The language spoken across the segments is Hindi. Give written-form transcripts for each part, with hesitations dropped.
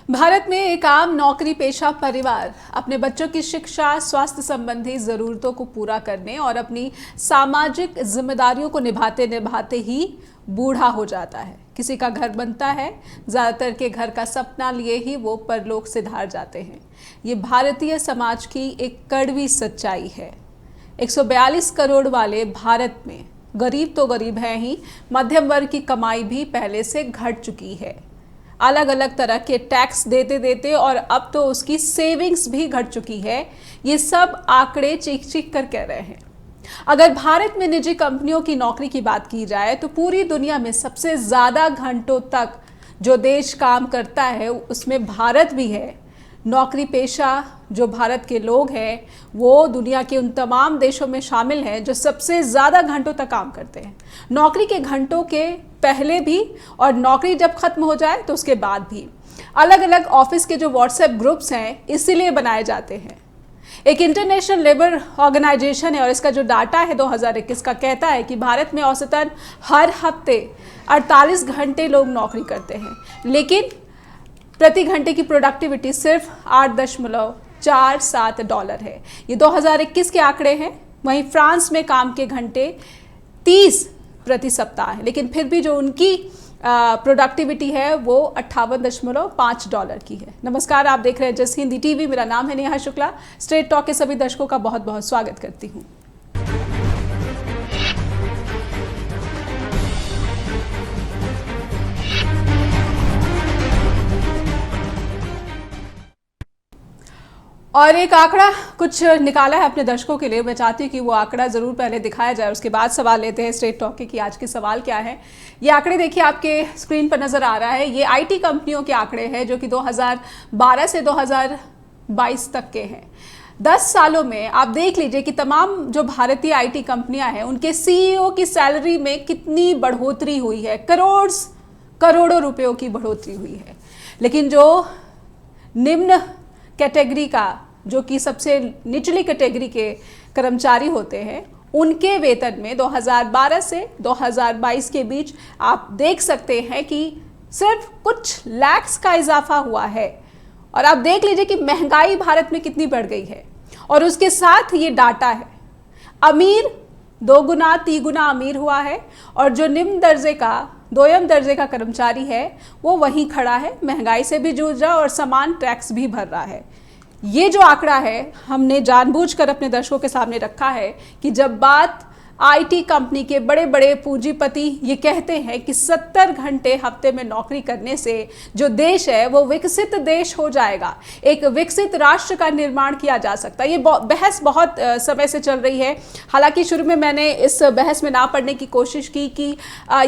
भारत में एक आम नौकरी पेशा परिवार अपने बच्चों की शिक्षा, स्वास्थ्य संबंधी जरूरतों को पूरा करने और अपनी सामाजिक जिम्मेदारियों को निभाते निभाते ही बूढ़ा हो जाता है। किसी का घर बनता है, ज्यादातर के घर का सपना लिए ही वो परलोक सिधार जाते हैं। ये भारतीय समाज की एक कड़वी सच्चाई है। 142 करोड़ वाले भारत में गरीब तो गरीब है ही, मध्यम वर्ग की कमाई भी पहले से घट चुकी है। अलग अलग तरह के टैक्स देते देते और अब तो उसकी सेविंग्स भी घट चुकी है। ये सब आंकड़े चीख चीख कर कह रहे हैं। अगर भारत में निजी कंपनियों की नौकरी की बात की जाए तो पूरी दुनिया में सबसे ज्यादा घंटों तक जो देश काम करता है उसमें भारत भी है। नौकरी पेशा जो भारत के लोग हैं वो दुनिया के उन तमाम देशों में शामिल हैं जो सबसे ज़्यादा घंटों तक काम करते हैं। नौकरी के घंटों के पहले भी और नौकरी जब खत्म हो जाए तो उसके बाद भी। अलग अलग ऑफिस के जो व्हाट्सएप ग्रुप्स हैं इसीलिए बनाए जाते हैं। एक इंटरनेशनल लेबर ऑर्गेनाइजेशन है और इसका जो डाटा है 2021 का कहता है कि भारत में औसतन हर हफ्ते 48 घंटे लोग नौकरी करते हैं, लेकिन प्रति घंटे की प्रोडक्टिविटी सिर्फ $8.47 है। ये 2021 के आंकड़े हैं। वहीं फ्रांस में काम के घंटे 30 प्रति सप्ताह है, लेकिन फिर भी जो उनकी प्रोडक्टिविटी है वो $58.5 की है। नमस्कार, आप देख रहे हैं जस हिंदी टीवी। मेरा नाम है नेहा शुक्ला। स्ट्रेट टॉक के सभी दर्शकों का बहुत बहुत स्वागत करती हूँ। और एक आंकड़ा कुछ निकाला है अपने दर्शकों के लिए। मैं चाहती हूँ कि वो आंकड़ा ज़रूर पहले दिखाया जाए, उसके बाद सवाल लेते हैं स्ट्रेट टॉक के कि आज के सवाल क्या है। ये आंकड़े देखिए, आपके स्क्रीन पर नज़र आ रहा है। ये आईटी कंपनियों के आंकड़े हैं जो कि 2012 से 2022 तक के हैं। 10 सालों में आप देख लीजिए कि तमाम जो भारतीय आईटी कंपनियां हैं उनके सीईओ की सैलरी में कितनी बढ़ोतरी हुई है। करोड़ों रुपयों की बढ़ोतरी हुई है। लेकिन जो निम्न कैटेगरी का, जो कि सबसे निचली कैटेगरी के कर्मचारी होते हैं, उनके वेतन में 2012 से 2022 के बीच आप देख सकते हैं कि सिर्फ कुछ लाख्स का इजाफा हुआ है। और आप देख लीजिए कि महंगाई भारत में कितनी बढ़ गई है। और उसके साथ ये डाटा है, अमीर 2 गुना 3 गुना अमीर हुआ है और जो निम्न दर्जे का, दोयम दर्जे का कर्मचारी है वो वहीं खड़ा है, महंगाई से भी जूझ रहा और समान टैक्स भी भर रहा है। ये जो आंकड़ा है हमने जानबूझकर अपने दर्शकों के सामने रखा है कि जब बात आईटी कंपनी के बड़े बड़े पूंजीपति ये कहते हैं कि 70 घंटे हफ्ते में नौकरी करने से जो देश है वो विकसित देश हो जाएगा, एक विकसित राष्ट्र का निर्माण किया जा सकता है। ये बहस बहुत समय से चल रही है। हालांकि शुरू में मैंने इस बहस में ना पड़ने की कोशिश की कि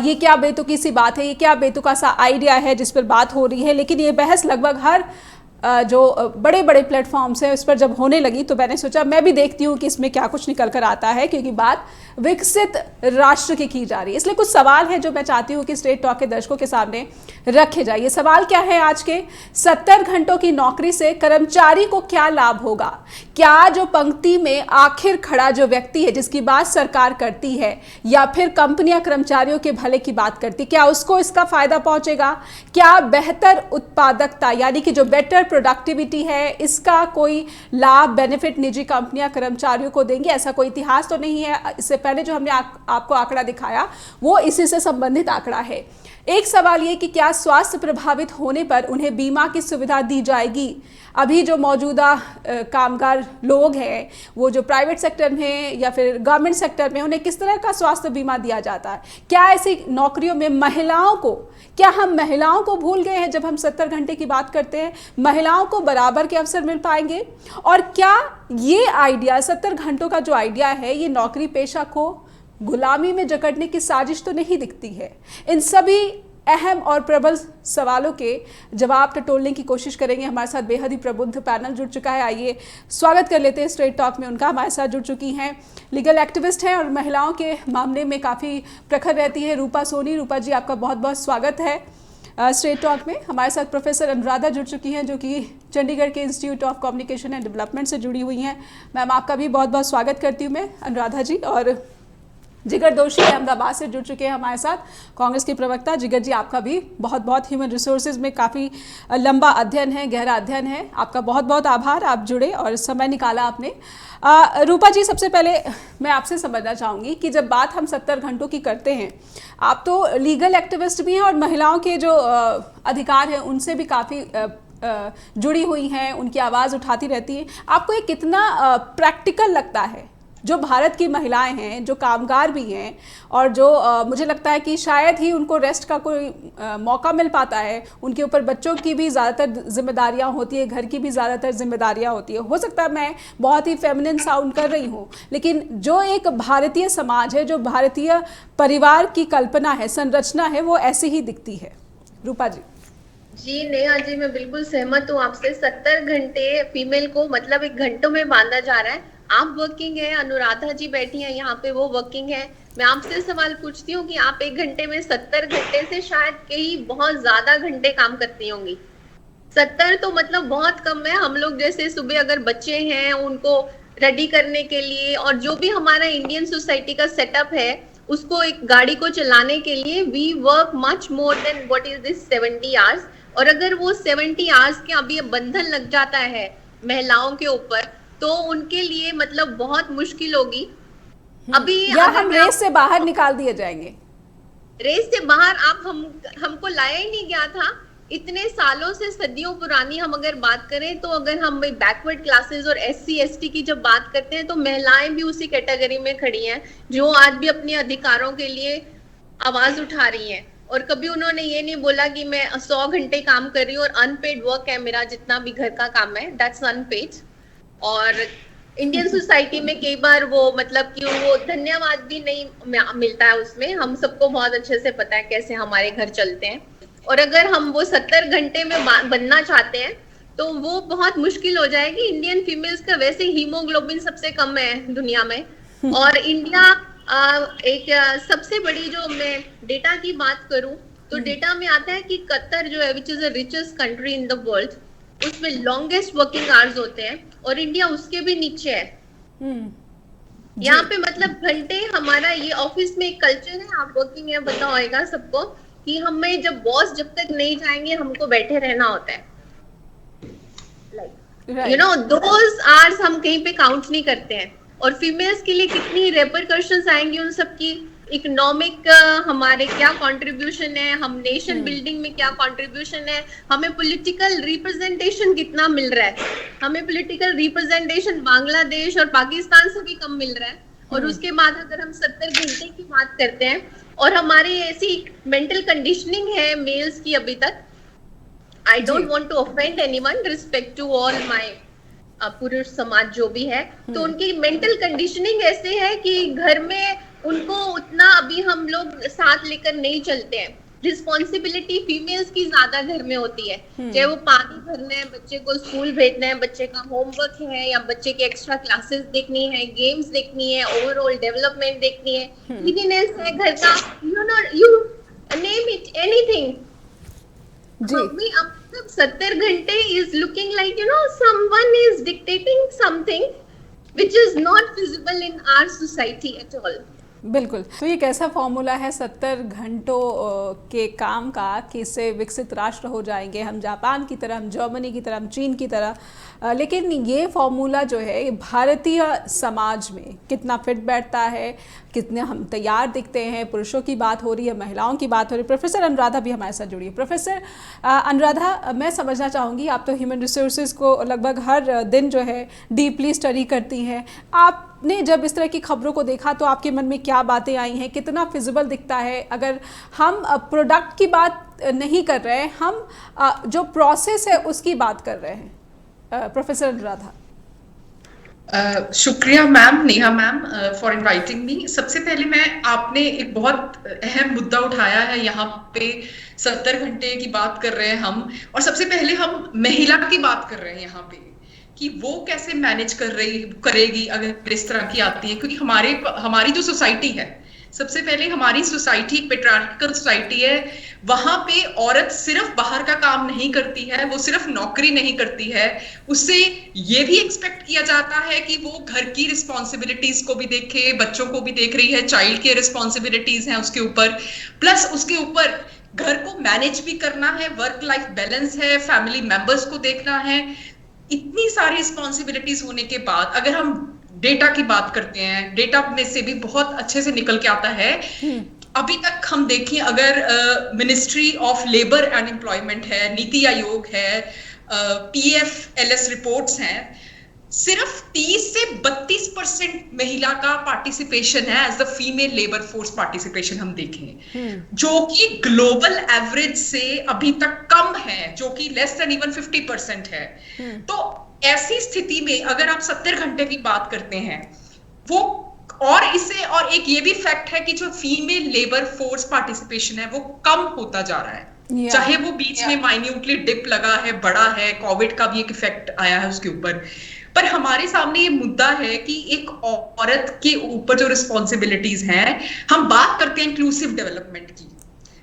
ये क्या बेतुकी सी बात है, ये क्या बेतुका सा आइडिया है जिस पर बात हो रही है। लेकिन ये बहस लगभग हर जो बड़े बड़े प्लेटफॉर्म्स हैं उस पर जब होने लगी तो मैंने सोचा मैं भी देखती हूँ कि इसमें क्या कुछ निकल कर आता है, क्योंकि बात विकसित राष्ट्र की जा रही है। इसलिए कुछ सवाल है जो मैं चाहती हूँ कि स्ट्रेट टॉक के दर्शकों के सामने रखे जाए। ये सवाल क्या है आज के, 70 घंटों की नौकरी से कर्मचारी को क्या लाभ होगा? क्या जो पंक्ति में आखिर खड़ा जो व्यक्ति है जिसकी बात सरकार करती है या फिर कंपनियां कर्मचारियों के भले की बात करती, क्या उसको इसका फायदा पहुंचेगा? क्या बेहतर उत्पादकता यानी कि जो बेटर प्रोडक्टिविटी है इसका कोई लाभ, बेनिफिट निजी कंपनियां कर्मचारियों को देंगी? ऐसा कोई इतिहास तो नहीं है। इससे पहले जो हमने आपको आंकड़ा दिखाया वो इसी से संबंधित आंकड़ा है। एक सवाल ये कि क्या स्वास्थ्य प्रभावित होने पर उन्हें बीमा की सुविधा दी जाएगी? अभी जो मौजूदा कामगार लोग हैं वो जो प्राइवेट सेक्टर में या फिर गवर्नमेंट सेक्टर में, उन्हें किस तरह का स्वास्थ्य बीमा दिया जाता है? क्या ऐसी नौकरियों में महिलाओं को, क्या हम महिलाओं को भूल गए हैं जब हम 70 घंटे की बात करते हैं? महिलाओं को बराबर के अवसर मिल पाएंगे? और क्या ये आइडिया, 70 घंटों का जो आइडिया है, ये नौकरी पेशा को गुलामी में जकड़ने की साजिश तो नहीं दिखती है? इन सभी अहम और प्रबल सवालों के जवाब टटोलने की कोशिश करेंगे। हमारे साथ बेहद ही प्रबुद्ध पैनल जुड़ चुका है। आइए स्वागत कर लेते हैं स्ट्रेट टॉक में उनका। हमारे साथ जुड़ चुकी हैं, लीगल एक्टिविस्ट हैं और महिलाओं के मामले में काफ़ी प्रखर रहती है, रूपा सोनी। रूपा जी, आपका बहुत बहुत स्वागत है स्ट्रेट टॉक में। हमारे साथ प्रोफेसर अनुराधा जुड़ चुकी हैं जो कि चंडीगढ़ के institute of communication and development से जुड़ी हुई हैं। मैम, आपका भी बहुत बहुत स्वागत करती हूँ मैं अनुराधा जी। और जिगर दोषी अहमदाबाद से जुड़ चुके हैं हमारे साथ, कांग्रेस के प्रवक्ता। जिगर जी, आपका भी बहुत बहुत ह्यूमन रिसोर्सेज में काफ़ी लंबा अध्ययन है, गहरा अध्ययन है, आपका बहुत बहुत आभार, आप जुड़े और समय निकाला आपने। रूपा जी, सबसे पहले मैं आपसे समझना चाहूँगी कि जब बात हम 70 घंटों की करते हैं, आप तो लीगल एक्टिविस्ट भी हैं और महिलाओं के जो अधिकार हैं उनसे भी काफ़ी जुड़ी हुई हैं, उनकी आवाज़ उठाती रहती हैं। आपको ये कितना प्रैक्टिकल लगता है, जो भारत की महिलाएं हैं, जो कामगार भी हैं और जो मुझे लगता है कि शायद ही उनको रेस्ट का कोई मौका मिल पाता है, उनके ऊपर बच्चों की भी ज़्यादातर जिम्मेदारियां होती है, घर की भी ज़्यादातर जिम्मेदारियां होती है। हो सकता है मैं बहुत ही फेमिनिन साउंड कर रही हूँ, लेकिन जो एक भारतीय समाज है, जो भारतीय परिवार की कल्पना है, संरचना है, वो ऐसी ही दिखती है। रूपा जी। जी नेहा जी, मैं बिल्कुल सहमत हूँ आपसे। 70 घंटे फीमेल को मतलब एक घंटों में बांधा जा रहा है। आप वर्किंग है, अनुराधा जी बैठी हैं यहाँ पे, वो वर्किंग है। मैं आपसे सवाल पूछती हूँ कि आप एक घंटे में 70 घंटे से शायद कई बहुत ज्यादा घंटे काम करती होंगी। 70 तो मतलब बहुत कम है। हम लोग जैसे सुबह अगर बच्चे हैं उनको रेडी करने के लिए, और जो भी हमारा इंडियन सोसाइटी का सेटअप है उसको, एक गाड़ी को चलाने के लिए we work much more than what is this 70 hours. और अगर वो 70 आवर्स के अभी बंधन लग जाता है महिलाओं के ऊपर, तो उनके लिए मतलब बहुत मुश्किल होगी। अभी या अगर हम रेस से बाहर निकाल दिए जाएंगे। रेस से बाहर आप हमको लाया ही नहीं गया था। इतने सालों से, सदियों पुरानी हम अगर बात करें तो, अगर हम बैकवर्ड क्लासेस और एससी एसटी की जब बात करते हैं तो महिलाएं भी उसी कैटेगरी में खड़ी हैं, जो आज भी अपने अधिकारों के लिए आवाज उठा रही हैं। और कभी उन्होंने ये नहीं बोला कि मैं 100 घंटे काम कर रही हूँ और अनपेड वर्क है मेरा, जितना भी घर का काम है दैट्स अनपेड। और इंडियन सोसाइटी में कई बार वो मतलब कि वो धन्यवाद भी नहीं मिलता है उसमें। हम सबको बहुत अच्छे से पता है कैसे हमारे घर चलते हैं। और अगर हम वो 70 घंटे में बनना चाहते हैं तो वो बहुत मुश्किल हो जाएगी। इंडियन फीमेल्स का वैसे हीमोग्लोबिन सबसे कम है दुनिया में। और इंडिया एक सबसे बड़ी, जो मैं डेटा की बात करूं तो डेटा में आता है कि कतर जो है, which is the richest country in the world, उसमें लॉन्गेस्ट वर्किंग आवर्स होते हैं और इंडिया उसके भी नीचे है। यहाँ पे मतलब घंटे, हमारा ये ऑफिस में एक कल्चर है, आप वर्किंग है पता होगा सबको, कि हमें जब बॉस जब तक नहीं जाएंगे हमको बैठे रहना होता है। यू नो दोज आवर्स हम कहीं पे काउंट नहीं करते हैं। और फीमेल्स के लिए कितनी रेपरकशंस आएंगी उन सब की। इकोनॉमिक हमारे क्या कंट्रीब्यूशन है, हम नेशन बिल्डिंग में क्या कंट्रीब्यूशन है, हमें पॉलिटिकल रिप्रेजेंटेशन कितना मिल रहा है। हमें पॉलिटिकल रिप्रेजेंटेशन बांग्लादेश और पाकिस्तान से भी कम मिल रहा है। और उसके बाद अगर हम 70 घंटे की बात करते हैं, और हमारी ऐसी मेंटल कंडीशनिंग है मेल्स की अभी तक, I don't want to offend anyone, respect to all my पुरुष समाज जो भी है, तो उनकी मेंटल कंडीशनिंग ऐसे है कि घर में उनको उतना अभी हम लोग साथ लेकर नहीं चलते हैं। रिस्पॉन्सिबिलिटी फीमेल्स की ज्यादा घर में होती है, चाहे वो पानी भरना है, बच्चे को स्कूल भेजना है, बच्चे का होमवर्क है, या बच्चे की एक्स्ट्रा क्लासेस देखनी है, गेम्स देखनी है, ओवरऑल डेवलपमेंट देखनी है, क्लीनिनेस है घर का, यू नेम इट एनीथिंग। जी, अब 70 घंटे is looking like someone is dictating something which is not visible in our society at all. बिल्कुल। तो ये कैसा फॉर्मूला है 70 घंटों के काम का कि इससे विकसित राष्ट्र हो जाएंगे, हम जापान की तरह, हम जर्मनी की तरह, हम चीन की तरह। लेकिन ये फॉर्मूला जो है भारतीय समाज में कितना फिट बैठता है, कितने हम तैयार दिखते हैं, पुरुषों की बात हो रही है, महिलाओं की बात हो रही है। प्रोफेसर अनुराधा भी हमारे साथ जुड़ी है। प्रोफेसर अनुराधा, मैं समझना चाहूँगी, आप तो ह्यूमन रिसोर्सेज को लगभग हर दिन जो है डीपली स्टडी करती हैं। आपने जब इस तरह की खबरों को देखा तो आपके मन में क्या बातें आई हैं, कितना फिजिबल दिखता है? अगर हम प्रोडक्ट की बात नहीं कर रहे हैं, हम जो प्रोसेस है उसकी बात कर रहे हैं। प्रोफेसर अनुराधा। शुक्रिया ma'am, Neha ma'am, for inviting me. सबसे पहले आपने एक बहुत अहम मुद्दा उठाया है यहाँ पे। 70 घंटे की बात कर रहे हैं हम, और सबसे पहले हम महिला की बात कर रहे हैं यहाँ पे कि वो कैसे मैनेज करेगी अगर इस तरह की आती है। क्योंकि हमारी जो सोसाइटी है, सबसे पहले हमारी सोसाइटी पेट्रियार्कल सोसाइटी है, वहां पे औरत सिर्फ बाहर का काम नहीं करती है, वो सिर्फ नौकरी नहीं करती है, उससे ये भी एक्सपेक्ट किया जाता है कि वो घर की रिस्पॉन्सिबिलिटीज को भी देखे, बच्चों को भी देख रही है, चाइल्ड केयर रिस्पॉन्सिबिलिटीज हैं उसके ऊपर, प्लस उसके ऊपर घर को मैनेज भी करना है, वर्क लाइफ बैलेंस है, फैमिली मेंबर्स को देखना है। इतनी सारी रिस्पॉन्सिबिलिटीज होने के बाद अगर हम डेटा की बात करते हैं, डेटा में से भी बहुत अच्छे से निकल के आता है। अभी तक हम देखें, अगर ministry of labour and employment है, नीति आयोग है, PFLS रिपोर्ट्स हैं, सिर्फ 30 से 32% महिला का पार्टिसिपेशन है as the female labour force participation हम देखें, जो कि ग्लोबल एवरेज से अभी तक कम है, जो कि लेस देन इवन 50% है। तो ऐसी स्थिति में अगर आप 70 घंटे की बात करते हैं, वो और इससे और एक ये भी फैक्ट है कि जो फीमेल लेबर फोर्स पार्टिसिपेशन है वो कम होता जा रहा है, चाहे वो बीच में माइन्यूटली डिप लगा है, बड़ा है, कोविड का भी एक इफेक्ट आया है उसके ऊपर, पर हमारे सामने ये मुद्दा है कि एक औरत के ऊपर जो रिस्पॉन्सिबिलिटीज हैं, हम बात करते हैं इंक्लूसिव डेवलपमेंट की।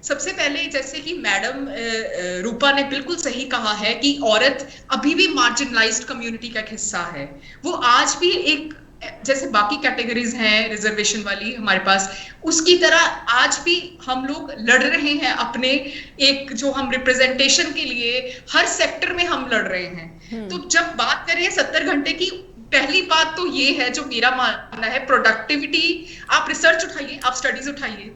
सबसे पहले जैसे कि मैडम रूपा ने बिल्कुल सही कहा है कि औरत अभी भी मार्जिनलाइज्ड कम्युनिटी का एक हिस्सा है। वो आज भी एक, जैसे बाकी कैटेगरीज हैं रिजर्वेशन वाली हमारे पास, उसकी तरह आज भी हम लोग लड़ रहे हैं अपने एक जो हम रिप्रेजेंटेशन के लिए हर सेक्टर में हम लड़ रहे हैं। तो जब बात करें 70 घंटे की, पहली बात तो ये है जो मेरा मानना है, प्रोडक्टिविटी, आप रिसर्च उठाइए, आप स्टडीज उठाइए,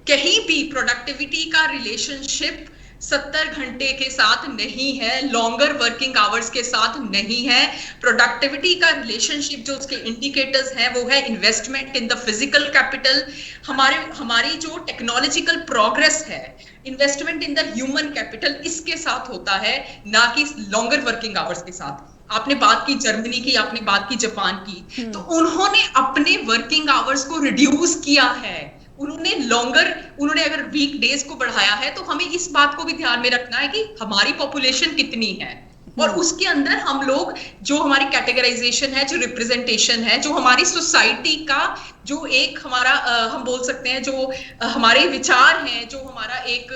कहीं भी प्रोडक्टिविटी का रिलेशनशिप 70 घंटे के साथ नहीं है, लॉन्गर वर्किंग आवर्स के साथ नहीं है। प्रोडक्टिविटी का रिलेशनशिप जो उसके इंडिकेटर्स हैं वो है investment in the physical capital, हमारी जो टेक्नोलॉजिकल प्रोग्रेस है, investment in the human capital, इसके साथ होता है, ना कि लॉन्गर वर्किंग आवर्स के साथ। आपने बात की जर्मनी की, आपने बात की जापान की, तो उन्होंने अपने वर्किंग आवर्स को रिड्यूस किया है, उन्होंने अगर वीक डेज को बढ़ाया है, तो हमें इस बात को भी ध्यान में रखना है कि हमारी पॉपुलेशन कितनी है और उसके अंदर हम लोग जो हमारी कैटेगराइजेशन है, जो रिप्रेजेंटेशन है, जो हमारी सोसाइटी का जो एक हमारा हम बोल सकते हैं जो हमारे विचार हैं, जो हमारा एक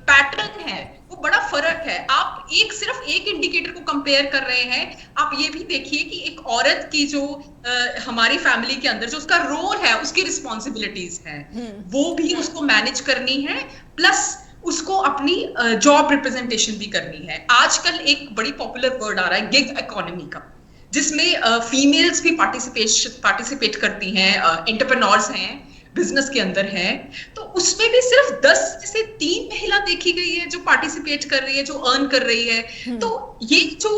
पैटर्न है, वो बड़ा फर्क है। आप सिर्फ एक इंडिकेटर को कंपेयर कर रहे हैं, आप ये भी देखिए कि एक औरत की जो हमारी फैमिली के अंदर जो उसका रोल है, उसकी रिस्पॉन्सिबिलिटीज हैं, वो भी उसको मैनेज करनी है, प्लस उसको अपनी जॉब रिप्रेजेंटेशन भी करनी है। आजकल एक बड़ी पॉपुलर वर्ड आ रहा है गिग इकोनॉमी का, जिसमें फीमेल्स भी पार्टिसिपेट करती हैं, एंटरप्रेन्योर्स हैं, बिजनेस के अंदर है, तो उसमें भी सिर्फ 10 से 3 महिला देखी गई है जो पार्टिसिपेट कर रही है, जो अर्न कर रही है। तो ये जो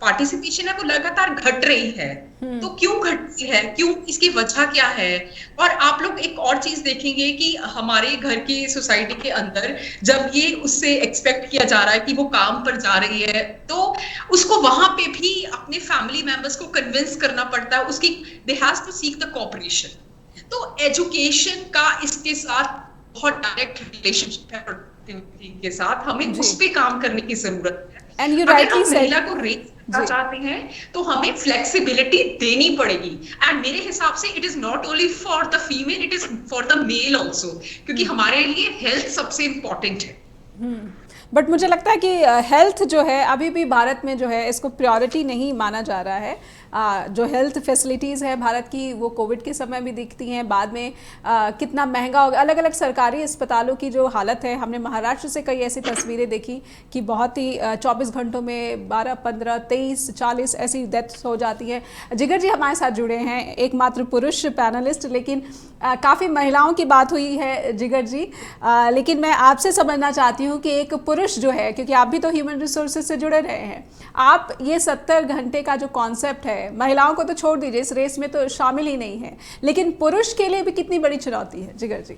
पार्टिसिपेशन है वो लगातार घट रही है। तो क्यों घट रही है, क्यों, इसकी वजह क्या है? और आप लोग एक और चीज देखेंगे कि हमारे घर की सोसाइटी के अंदर जब ये उससे एक्सपेक्ट किया जा रहा है कि वो काम पर जा रही है, तो उसको वहां पे भी अपने फैमिली मेंबर्स को कन्विंस करना पड़ता है, उसकी they has to seek the cooperation. तो एजुकेशन का इसके साथ बहुत डायरेक्ट रिलेशनशिप है प्रोडक्टिविटी के साथ, हमें उस पे काम करने की जरूरत है। And you अगर rightly हम said, महिला को रेट करना चाहते हैं तो हमें फ्लेक्सिबिलिटी देनी पड़ेगी। एंड मेरे हिसाब से it is not only for the female, it is for the male also, क्योंकि हमारे लिए हेल्थ सबसे इम्पोर्टेंट है। बट मुझे लगता है कि हेल्थ जो है अभी भी भारत में जो है इसको प्रायोरिटी नहीं माना जा रहा है। जो हेल्थ फैसिलिटीज़ है भारत की वो कोविड के समय भी दिखती हैं, बाद में कितना महंगा हो गया। अलग अलग सरकारी अस्पतालों की जो हालत है, हमने महाराष्ट्र से कई ऐसी तस्वीरें देखी कि बहुत ही 24 घंटों में 12, 15, 23, 40 ऐसी डेथ्स हो जाती हैं। जिगर जी हमारे साथ जुड़े हैं, एकमात्र पुरुष पैनलिस्ट, लेकिन काफ़ी महिलाओं की बात हुई है जिगर जी, लेकिन मैं आपसे समझना चाहती हूँ कि एक पुरुष जो है, क्योंकि आप भी तो ह्यूमन रिसोर्सेज से जुड़े रहे हैं, आप ये 70 घंटे का जो कॉन्सेप्ट है, महिलाओं को तो छोड़ दीजिए, इस रेस में तो शामिल ही नहीं है, लेकिन पुरुष के लिए भी कितनी बड़ी चुनौती है जिगर जी?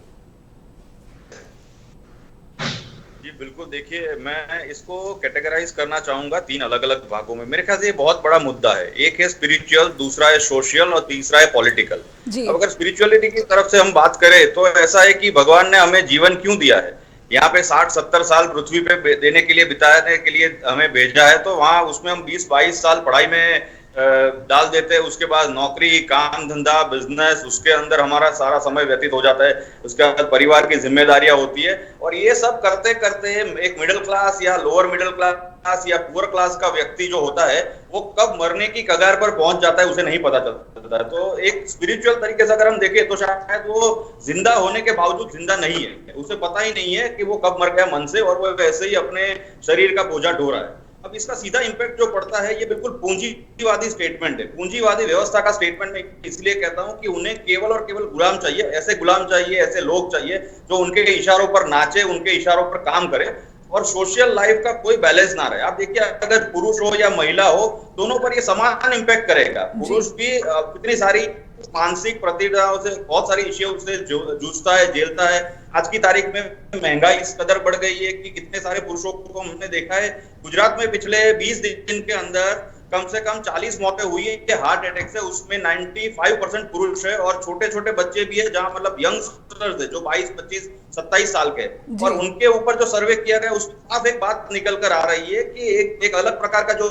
जी बिल्कुल, देखिए मैं इसको कैटेगराइज करना चाहूंगा 3 अलग अलग भागों में। मेरे ख्याल से ये बहुत बड़ा मुद्दा है। एक है स्पिरिचुअल, दूसरा है सोशल और तीसरा है पॉलिटिकल। अब अगर स्पिरिचुअलिटी की तरफ से हम बात करें तो ऐसा है कि भगवान ने हमें जीवन क्यों दिया है, यहाँ पे 60-70 साल पृथ्वी पे देने के लिए, बिताने के लिए हमें भेजा है, तो वहाँ उसमें हम 20-22 साल पढ़ाई में डाल देते हैं, उसके बाद नौकरी, काम धंधा, बिजनेस, उसके अंदर हमारा सारा समय व्यतीत हो जाता है, उसके बाद परिवार की जिम्मेदारियां होती है, और ये सब करते करते एक मिडिल क्लास या लोअर मिडिल क्लास या पुअर क्लास का व्यक्ति जो होता है वो कब मरने की कगार पर पहुंच जाता है उसे नहीं पता चलता है। तो एक स्पिरिचुअल तरीके से अगर हम देखें तो शायद वो जिंदा होने के बावजूद जिंदा नहीं है, उसे पता ही नहीं है कि वो कब मर गया मन से, और वो वैसे ही अपने शरीर का बोझा ढो रहा है। अब इसका सीधा इंपैक्ट जो पड़ता है ये बिल्कुल पूंजीवादी स्टेटमेंट है, पूंजीवादी व्यवस्था का स्टेटमेंट मैं इसलिए कहता हूं कि उन्हें केवल और केवल गुलाम चाहिए, ऐसे गुलाम चाहिए, ऐसे लोग चाहिए जो उनके इशारों पर नाचे, उनके इशारों पर काम करे, और सोशल लाइफ का कोई बैलेंस ना रहे। आप देखिए अगर पुरुष हो या महिला हो, दोनों पर ये समान इंपैक्ट करेगा। पुरुष भी कितनी सारी मानसिक प्रतिक्रियाओं से, बहुत सारी इश्यूज से जूझता है, झेलता है। आज की तारीख में महंगाई इस कदर बढ़ गई है कि कितने सारे पुरुषों को हमने देखा है। गुजरात में पिछले 20 दिन के अंदर कम से कम 40 मौतें हुई है हार्ट अटैक से, उसमें 95% पुरुष है, और छोटे छोटे बच्चे भी है, जहां मतलब यंगस्टर्स है जो 22, 25, 27 साल के, और उनके ऊपर जो सर्वे किया गया उसमें साफ एक बात निकल कर आ रही है कि एक अलग प्रकार का जो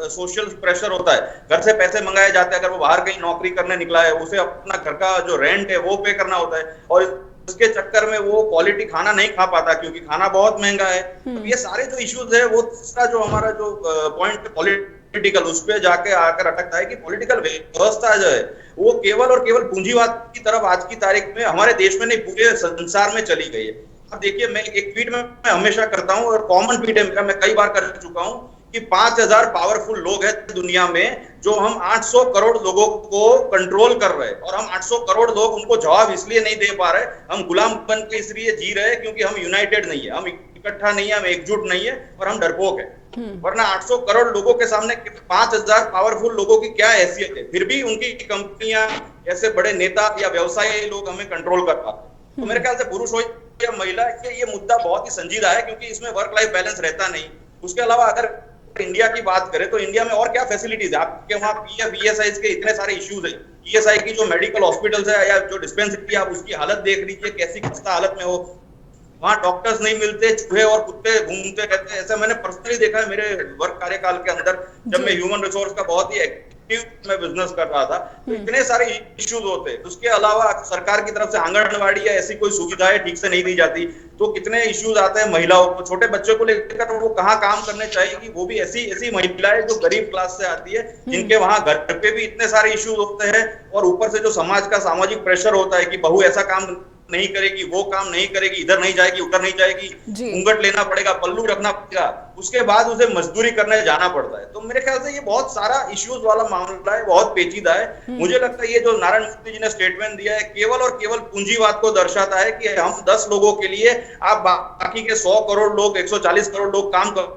सोशल प्रेशर होता है, घर से पैसे मंगाए जाते हैं, अगर वो बाहर कहीं नौकरी करने निकला है उसे अपना घर का जो रेंट है वो पे करना होता है, और उसके चक्कर में वो क्वालिटी खाना नहीं खा पाता क्योंकि खाना बहुत महंगा है। तो ये सारे जो इश्यूज है वो तीसरा जो हमारा जो पॉइंट पॉलिटिकल, उस पे जाके आकर अटकता है कि पॉलिटिकल व्यवस्था जो है वो केवल और केवल पूंजीवाद की तरफ आज की तारीख में हमारे देश में नहीं पूरे संसार में चली गई है। अब देखिए मैं एक ट्वीट में मैं हमेशा करता हूँ, और कॉमन ट्वीट है मेरा, मैं कई बार कर चुका हूँ कि 5000 पावरफुल लोग हैं दुनिया में, जो हम 800 करोड़ लोगों को कंट्रोल कर रहे हैं, और हम 800 करोड़ लोग उनको जवाब इसलिए नहीं दे पा रहे, हम गुलाम बन के इसलिए जी रहे हैं क्योंकि हम यूनाइटेड नहीं है, हम इकट्ठा नहीं है, हम एकजुट नहीं है, और हम डरपोक है। वरना 800 करोड़ लोगों के सामने 5000 पावरफुल लोगों की क्या हैसियत है, फिर भी उनकी कंपनियां, ऐसे बड़े नेता या व्यवसायी लोग हमें कंट्रोल कर पाते हैं। तो मेरे ख्याल से पुरुष हो या महिला, ये मुद्दा बहुत ही संजीदा है क्योंकि इसमें वर्क लाइफ बैलेंस रहता नहीं। उसके अलावा अगर इंडिया की बात करें तो इंडिया में और क्या फैसिलिटीज है आपके, वहाँ पीएफ ईएसआई के इतने सारे इश्यूज है। ईएसआई की जो मेडिकल हॉस्पिटल्स है या जो डिस्पेंसरी, आप उसकी हालत देख लीजिए कैसी खस्ता हालत में हो, वहाँ डॉक्टर्स नहीं मिलते, चूहे और कुत्ते घूमते रहते हैं। ऐसा मैंने पर्सनली देखा है मेरे वर्क कार्यकाल के अंदर, जब मैं ह्यूमन रिसोर्स का बहुत ही एक्टिव में बिजनेस कर रहा था, तो इतने सारे इश्यूज होते हैं। उसके अलावा सरकार की तरफ से आंगनबाड़ी या ऐसी कोई सुविधाएं ठीक से नहीं दी जाती, तो कितने इश्यूज आते हैं महिलाओं को, छोटे बच्चों को लेकर, तो वो कहाँ काम करने चाहेगी, वो भी ऐसी महिलाएं जो गरीब क्लास से आती है, जिनके वहां घर पे भी इतने सारे इश्यूज होते हैं, और ऊपर से जो समाज का सामाजिक प्रेशर होता है कि बहू ऐसा काम नहीं करेगी, वो काम नहीं करेगी, इधर नहीं जाएगी, उधर नहीं जाएगी, घूंघट लेना पड़ेगा, पल्लू रखना पड़ेगा, उसके बाद उसे मजदूरी करने जाना पड़ता है। तो मेरे ख्याल से ये बहुत सारा इश्यूज वाला मामला है, बहुत पेचीदा है। मुझे लगता है ये जो नारायण मूर्ति जी ने स्टेटमेंट दिया है केवल और केवल पूंजीवाद को दर्शाता है कि हम 10 लोगों के लिए, आप बाकी के 100 करोड़ लोग, 140 करोड़ लोग काम करो,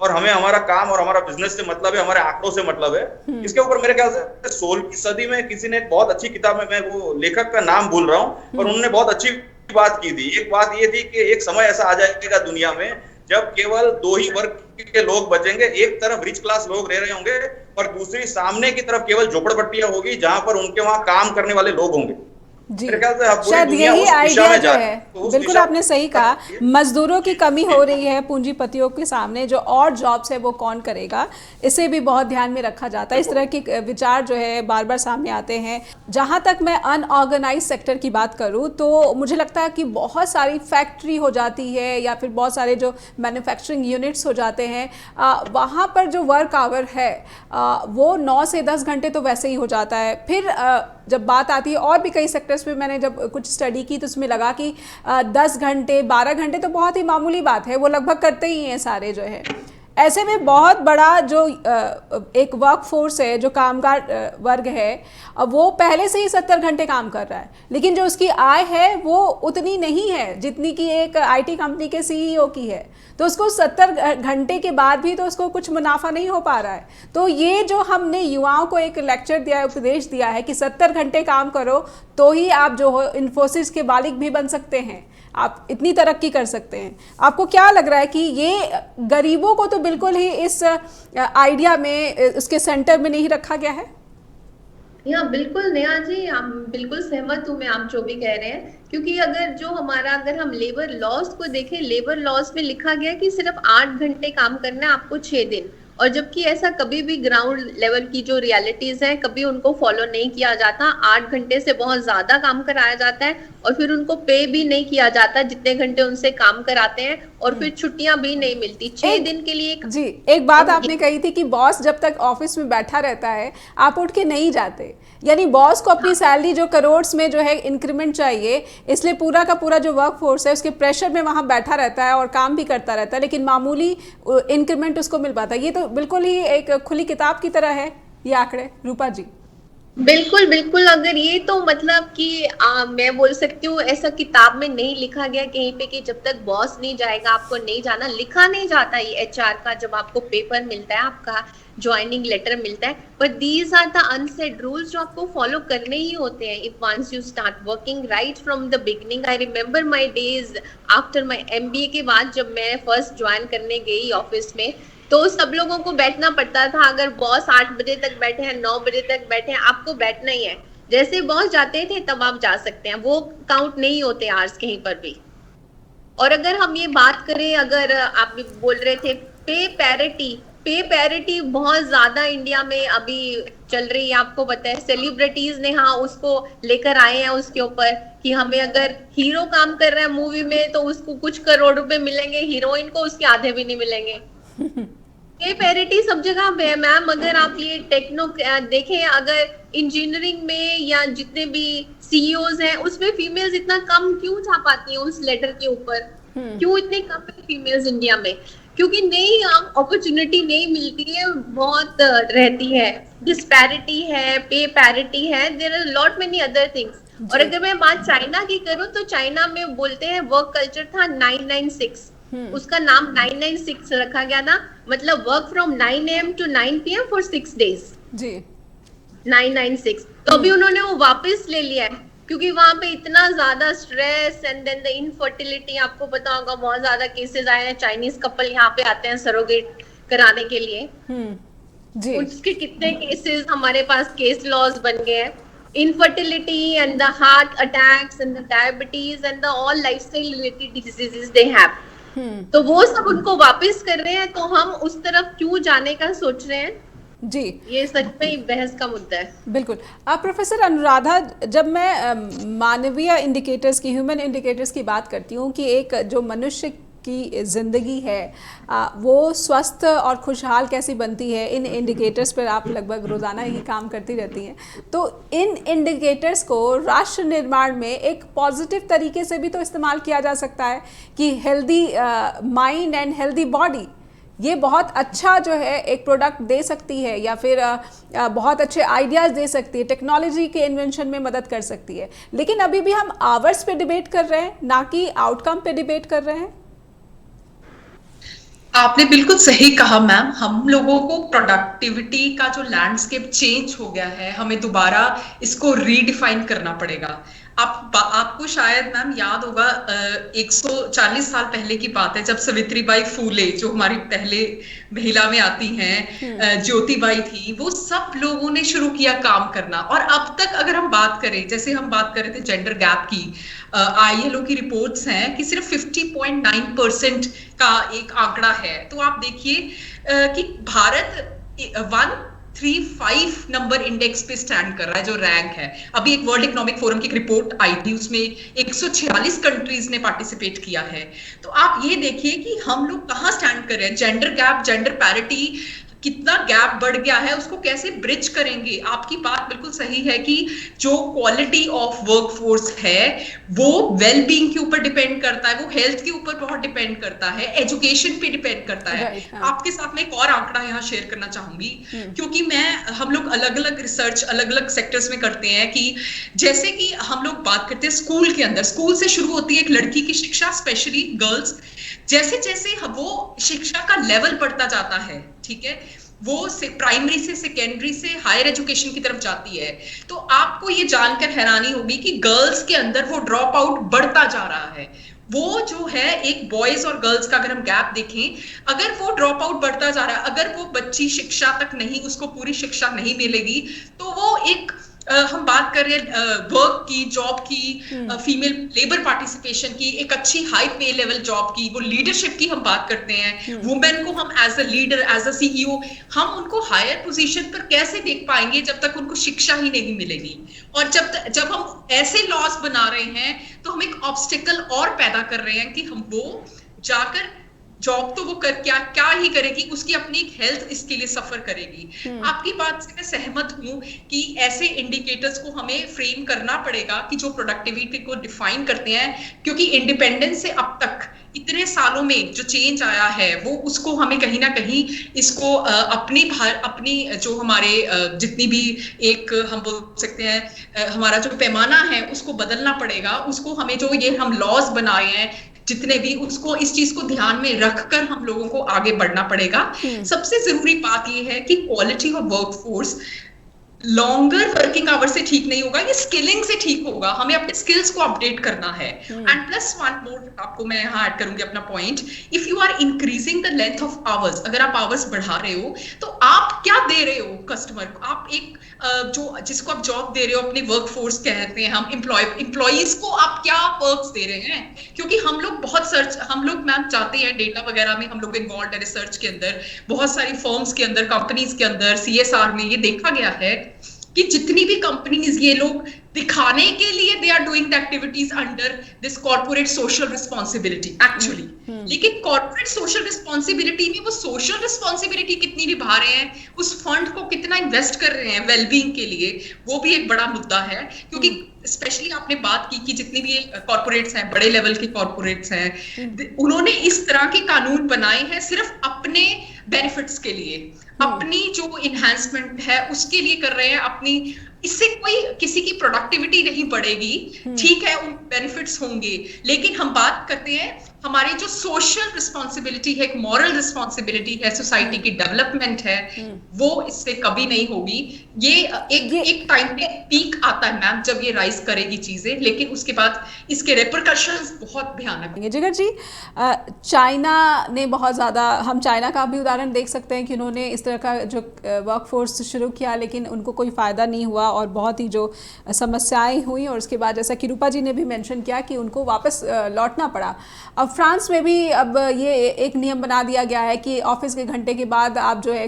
और हमें हमारा काम और हमारा बिजनेस से मतलब है, हमारे आंकड़ों से मतलब है। इसके ऊपर मेरे ख्याल से 16वीं सदी में किसी ने एक बहुत अच्छी किताब में, मैं वो लेखक का नाम भूल रहा हूँ, पर उन्होंने बहुत अच्छी बात की थी। एक बात ये थी कि एक समय ऐसा आ जाएगा दुनिया में जब केवल 2 ही वर्ग के लोग बचेंगे, एक तरफ रिच क्लास लोग रह रहे होंगे और दूसरी सामने की तरफ केवल झोपड़पट्टियां होगी जहां पर उनके वहां काम करने वाले लोग होंगे। जी, शायद यही आइडिया जो है, बिल्कुल आपने सही कहा, मजदूरों की कमी हो रही है पूंजीपतियों के सामने, जो और जॉब्स है वो कौन करेगा, इसे भी बहुत ध्यान में रखा जाता है। इस तरह के विचार जो है बार बार सामने आते हैं। जहाँ तक मैं अनऑर्गेनाइज सेक्टर की बात करूँ तो मुझे लगता है कि बहुत सारी फैक्ट्री हो जाती है या फिर बहुत सारे जो मैन्युफैक्चरिंग यूनिट्स हो जाते हैं, वहाँ पर जो वर्क आवर है वो 9 से 10 घंटे तो वैसे ही हो जाता है। फिर जब बात आती है और भी कई सेक्टर्स में, मैंने जब कुछ स्टडी की तो उसमें लगा कि 10 घंटे 12 घंटे तो बहुत ही मामूली बात है, वो लगभग करते ही हैं सारे जो है। ऐसे में बहुत बड़ा जो एक वर्क फोर्स है, जो कामगार वर्ग है, वो पहले से ही 70 घंटे काम कर रहा है, लेकिन जो उसकी आय है वो उतनी नहीं है जितनी कि एक आईटी कंपनी के सीईओ की है। तो उसको 70 घंटे के बाद भी तो उसको कुछ मुनाफा नहीं हो पा रहा है। तो ये जो हमने युवाओं को एक लेक्चर दिया है, उपदेश दिया है कि 70 घंटे काम करो तो ही आप जो हो इन्फोसिस के मालिक भी बन सकते हैं, आप इतनी तरक्की कर सकते हैं। आपको क्या लग रहा है कि ये गरीबों को तो बिल्कुल ही इस आइडिया में, उसके सेंटर में नहीं रखा गया है? यहाँ बिल्कुल नेहा जी, हम बिल्कुल सहमत हूँ मैं आप जो भी कह रहे हैं, क्योंकि अगर हम लेबर लॉज को देखें, लेबर लॉज में लिखा गया कि सिर्फ 8 घंटे काम करना है आपको 6 दिन, और जबकि ऐसा कभी भी ग्राउंड लेवल की जो रियलिटीज हैं कभी उनको फॉलो नहीं किया जाता। 8 घंटे से बहुत ज्यादा काम कराया जाता है और फिर उनको पे भी नहीं किया जाता जितने घंटे उनसे काम कराते हैं, और फिर छुट्टियां भी नहीं मिलती 6 दिन के लिए। जी, एक बात आपने कही थी कि बॉस जब तक ऑफिस में बैठा रहता है आप उठ के नहीं जाते, यानी बॉस को अपनी सैलरी जो करोड़ में जो है इंक्रीमेंट चाहिए, इसलिए पूरा का पूरा जो वर्क फोर्स है उसके प्रेशर में वहां बैठा रहता है और काम भी करता रहता है, लेकिन मामूली इंक्रीमेंट उसको मिल पाता है। ये तो बिल्कुल ही एक खुली किताब की तरह है ये आंकड़े, रूपा जी। बिल्कुल बिल्कुल, अगर ये तो मतलब कि मैं बोल सकती हूँ ऐसा किताब में नहीं लिखा गया कहीं पे कि जब तक बॉस नहीं जाएगा आपको नहीं जाना, लिखा नहीं जाता ये एचआर का जब आपको पेपर मिलता है, आपका ज्वाइनिंग लेटर मिलता है, but these are the unsaid rules जो आपको फॉलो करने ही होते हैं if once you start working right from the beginning. I remember my days after my MBA के बाद जब मैं फर्स्ट ज्वाइन करने गई ऑफिस में, तो सब लोगों को बैठना पड़ता था। अगर बॉस 8 बजे तक बैठे हैं, 9 बजे तक बैठे हैं, आपको बैठना ही है। जैसे बॉस जाते थे तब आप जा सकते हैं, वो काउंट नहीं होते आवर्स कहीं पर भी। और अगर हम ये बात करें, अगर आप बोल रहे थे पे पैरिटी बहुत ज्यादा इंडिया में अभी चल रही है, आपको पता है। सेलिब्रिटीज ने हाँ उसको लेकर आए हैं उसके ऊपर कि हमें अगर हीरो काम कर रहा है मूवी में तो उसको कुछ करोड़ रुपए मिलेंगे, हीरोइन को उसके आधे भी नहीं मिलेंगे। ये पैरिटी सब जगह पे है मैम। अगर आप ये टेक्नो देखें, अगर इंजीनियरिंग में या जितने भी CEOs हैं उसमें फीमेल्स इतना कम क्यों जा पाती हैं उस लेटर के ऊपर, क्यों इतनी कम है फीमेल्स इंडिया में? क्योंकि नहीं, अपॉर्चुनिटी नहीं मिलती है, बहुत रहती है, डिस्पैरिटी है, पे पैरिटी है, there are lot many other things. और अगर मैं बात चाइना की करूँ तो चाइना में बोलते हैं वर्क कल्चर था 996, उसका नाम 996 रखा गया था, मतलब work from 9 AM to 9 PM for 6 days जी, 996। तो अभी उन्होंने वो वापस ले लिया है क्योंकि वहां पे इतना ज्यादा stress and then the infertility, आपको पता होगा बहुत ज्यादा केसेस आए हैं, चाइनीज कपल यहाँ पे आते हैं सरोगेट कराने के लिए। जी, उसके कितने केसेस हमारे पास केस लॉज बन गए हैं। Infertility and the heart attacks and the diabetes and the all lifestyle related diseases they have, तो वो सब उनको वापस कर रहे हैं, तो हम उस तरफ क्यों जाने का सोच रहे हैं? जी, ये सच में ही बहस का मुद्दा है। बिल्कुल। प्रोफेसर अनुराधा, जब मैं मानवीय इंडिकेटर्स की, ह्यूमन इंडिकेटर्स की बात करती हूँ कि एक जो मनुष्य की ज़िंदगी है वो स्वस्थ और खुशहाल कैसी बनती है, इन इंडिकेटर्स पर आप लगभग रोज़ाना ही काम करती रहती हैं, तो इन इंडिकेटर्स को राष्ट्र निर्माण में एक पॉजिटिव तरीके से भी तो इस्तेमाल किया जा सकता है कि healthy mind and healthy body ये बहुत अच्छा जो है एक प्रोडक्ट दे सकती है, या फिर बहुत अच्छे आइडियाज़ दे सकती है, टेक्नोलॉजी के इन्वेंशन में मदद कर सकती है। लेकिन अभी भी हम आवर्स पे डिबेट कर रहे हैं, ना कि आउटकम पे डिबेट कर रहे हैं। आपने बिल्कुल सही कहा मैम। हम लोगों को प्रोडक्टिविटी का जो लैंडस्केप चेंज हो गया है, हमें दोबारा इसको रीडिफाइन करना पड़ेगा। आपको शायद मैम याद होगा 140 साल पहले की बात है जब सावित्रीबाई फूले, जो हमारी पहले महिला में आती हैं, ज्योतिबाई थी, वो सब लोगों ने शुरू किया काम करना। और अब तक अगर हम बात करें, जैसे हम बात कर रहे थे जेंडर गैप की, ILO की रिपोर्ट्स हैं कि सिर्फ 50.9% का एक आंकड़ा है। तो आप देखिए कि भारत 135 नंबर इंडेक्स पे स्टैंड कर रहा है, जो रैंक है। अभी एक वर्ल्ड इकोनॉमिक फोरम की रिपोर्ट आई थी, उसमें 146 कंट्रीज ने पार्टिसिपेट किया है। तो आप ये देखिए कि हम लोग कहाँ स्टैंड कर रहे हैं। जेंडर गैप, जेंडर पैरिटी, कितना गैप बढ़ गया है, उसको कैसे ब्रिज करेंगे। आपकी बात बिल्कुल सही है कि जो क्वालिटी ऑफ वर्कफोर्स है वो वेलबींग के ऊपर डिपेंड करता है, वो हेल्थ के ऊपर बहुत डिपेंड करता है, एजुकेशन पे डिपेंड करता है। आपके साथ में एक और आंकड़ा यहाँ शेयर करना चाहूंगी, क्योंकि हम लोग अलग अलग रिसर्च अलग अलग सेक्टर्स में करते हैं कि जैसे कि हम लोग बात करते हैं स्कूल के अंदर, स्कूल से शुरू होती है एक लड़की की शिक्षा, स्पेशली गर्ल्स। जैसे जैसे वो शिक्षा का लेवल बढ़ता जाता है, ठीक है, वो प्राइमरी से सेकेंडरी से हायर एजुकेशन की तरफ जाती है, तो आपको ये जानकर हैरानी होगी कि गर्ल्स के अंदर वो ड्रॉप आउट बढ़ता जा रहा है। वो जो है एक बॉयज और गर्ल्स का अगर हम गैप देखें, अगर वो ड्रॉप आउट बढ़ता जा रहा है, अगर वो बच्ची शिक्षा तक नहीं, उसको पूरी शिक्षा नहीं मिलेगी, तो वो एक हम बात कर रहे हैं वर्क की, जॉब की, फीमेल लेबर पार्टिसिपेशन की, एक अच्छी हाई पे लेवल जॉब की, वो लीडरशिप की हम बात करते हैं। वुमेन को हम as a leader, as a CEO, हम उनको हायर पोजीशन पर कैसे देख पाएंगे जब तक उनको शिक्षा ही नहीं मिलेगी। और जब हम ऐसे लॉस बना रहे हैं तो हम एक ऑब्स्टिकल और पैदा कर रहे हैं कि हम वो जाकर जॉब तो वो क्या क्या ही करेगी, उसकी अपनी एक हेल्थ इसके लिए सफर करेगी। आपकी बात से मैं सहमत हूं कि ऐसे इंडिकेटर्स को हमें फ्रेम करना पड़ेगा कि जो प्रोडक्टिविटी को डिफाइन करते हैं, क्योंकि इंडिपेंडेंस से अब तक इतने सालों में जो चेंज आया है वो उसको हमें कहीं ना कहीं इसको अपनी जो हमारे जितनी भी एक हम बोल सकते हैं हमारा जो पैमाना है उसको बदलना पड़ेगा। उसको हमें जो ये हम लॉज बनाए हैं जितने भी, उसको इस चीज को ध्यान में रखकर हम लोगों को आगे बढ़ना पड़ेगा। सबसे जरूरी बात यह है कि quality of workforce longer working hour से ठीक नहीं होगा, ये स्किलिंग से ठीक होगा। हमें अपने स्किल्स को अपडेट करना है। एंड प्लस वन मोर आपको मैं यहाँ ऐड करूंगी अपना point, if you are increasing the length of hours, अगर आप आवर्स बढ़ा रहे हो तो आप क्या दे रहे हो कस्टमर को? आप एक जो जिसको आप जॉब दे रहे हो, अपने वर्कफोर्स कहते हैं हम, एम्प्लॉइज को आप क्या वर्क्स दे रहे हैं? क्योंकि हम लोग बहुत हम लोग मैम चाहते हैं डेटा वगैरह में हम लोग इन्वॉल्व है, रिसर्च के अंदर, बहुत सारी फर्म्स के अंदर, कंपनीज के अंदर, सीएसआर में ये देखा गया है कि जितनी भी कंपनीज ये लोग दिखाने के लिए they are doing the activities under this corporate social responsibility actually, लेकिन कॉर्पोरेट सोशल रिस्पॉन्सिबिलिटी में वो सोशल रिस्पॉन्सिबिलिटी कितनी निभा रहे हैं, उस फंड को कितना इन्वेस्ट कर रहे हैं वेलबींग के लिए, वो भी एक बड़ा मुद्दा है। क्योंकि स्पेशली आपने बात की कि जितनी भी कॉर्पोरेट्स हैं, बड़े लेवल के कॉर्पोरेट्स हैं, उन्होंने इस तरह के कानून बनाए हैं सिर्फ अपने बेनिफिट्स के लिए, अपनी जो इन्हांसमेंट है उसके लिए कर रहे हैं। अपनी इससे कोई किसी की प्रोडक्टिविटी नहीं बढ़ेगी, ठीक है, उन बेनिफिट्स होंगे, लेकिन हम बात करते हैं हमारी जो सोशल रिस्पॉन्सिबिलिटी है, एक मॉरल रिस्पॉन्सिबिलिटी है, सोसाइटी की डेवलपमेंट है, वो इससे कभी नहीं होगी। ये एक टाइम पे पीक आता है मैम जब ये राइज करेगी चीजें, लेकिन उसके बाद इसके रेपरकशंस बहुत भयानक हैं। जिगर जी, चाइना ने बहुत ज़्यादा, हम चाइना का भी उदाहरण देख सकते हैं कि उन्होंने इस तरह का जो वर्कफोर्स शुरू किया लेकिन उनको कोई फ़ायदा नहीं हुआ और बहुत ही जो समस्याएं हुई, और उसके बाद जैसा कि रूपा जी ने भी मेंशन किया कि उनको वापस लौटना पड़ा। अब फ्रांस में भी अब ये एक नियम बना दिया गया है कि ऑफिस के घंटे के बाद आप जो है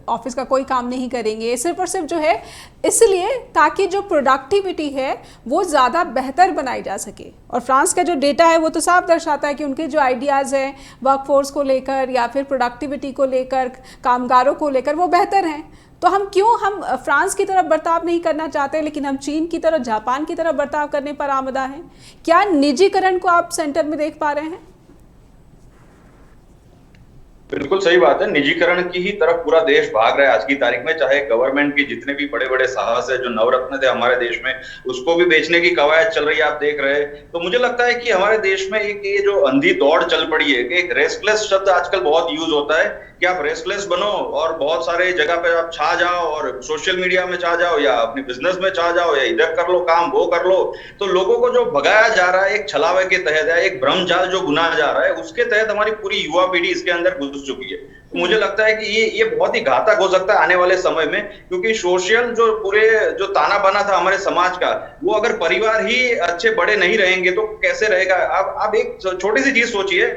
ऑफिस का कोई काम नहीं करेंगे, सिर्फ और सिर्फ जो है इसलिए ताकि जो प्रोडक्टिविटी है वो ज़्यादा बेहतर बनाई जा सके। और फ्रांस का जो डेटा है वो तो साफ दर्शाता है कि उनके जो आइडियाज़ हैं वर्कफोर्स को लेकर या फिर प्रोडक्टिविटी को लेकर, कामगारों को लेकर, वो बेहतर हैं। तो हम फ्रांस की तरफ बर्ताव नहीं करना चाहते, लेकिन हम चीन की तरफ, जापान की तरफ बर्ताव करने पर आमदा हैं? क्या निजीकरण को आप सेंटर में देख पा रहे हैं? बिल्कुल सही बात है, निजीकरण की ही तरफ पूरा देश भाग रहा है आज की तारीख में। चाहे गवर्नमेंट की जितने भी बड़े बड़े साहस है, जो नवरत्न थे हमारे देश में, उसको भी बेचने की कवायद चल रही है, आप देख रहे हैं। तो मुझे लगता है कि हमारे देश में एक ये जो अंधी दौड़ चल पड़ी है, कि एक रेस्टलेस शब्द आजकल बहुत यूज होता है कि आप रेस्टलेस बनो और बहुत सारे जगह पे आप छा जाओ और सोशल मीडिया में छा जाओ या अपने बिजनेस में छा जाओ या इधर कर लो काम, वो कर लो। तो लोगों को जो भगाया जा रहा है एक छलावे के तहत है, एक भ्रमजाल जो बुना जा रहा है, उसके तहत हमारी पूरी युवा पीढ़ी इसके अंदर घुस चुकी है। तो मुझे लगता है कि ये बहुत ही घातक हो सकता है आने वाले समय में, क्योंकि सोशल जो पूरे जो ताना बाना था हमारे समाज का, वो अगर परिवार ही अच्छे बड़े नहीं रहेंगे तो कैसे रहेगा? आप एक छोटी सी चीज सोचिए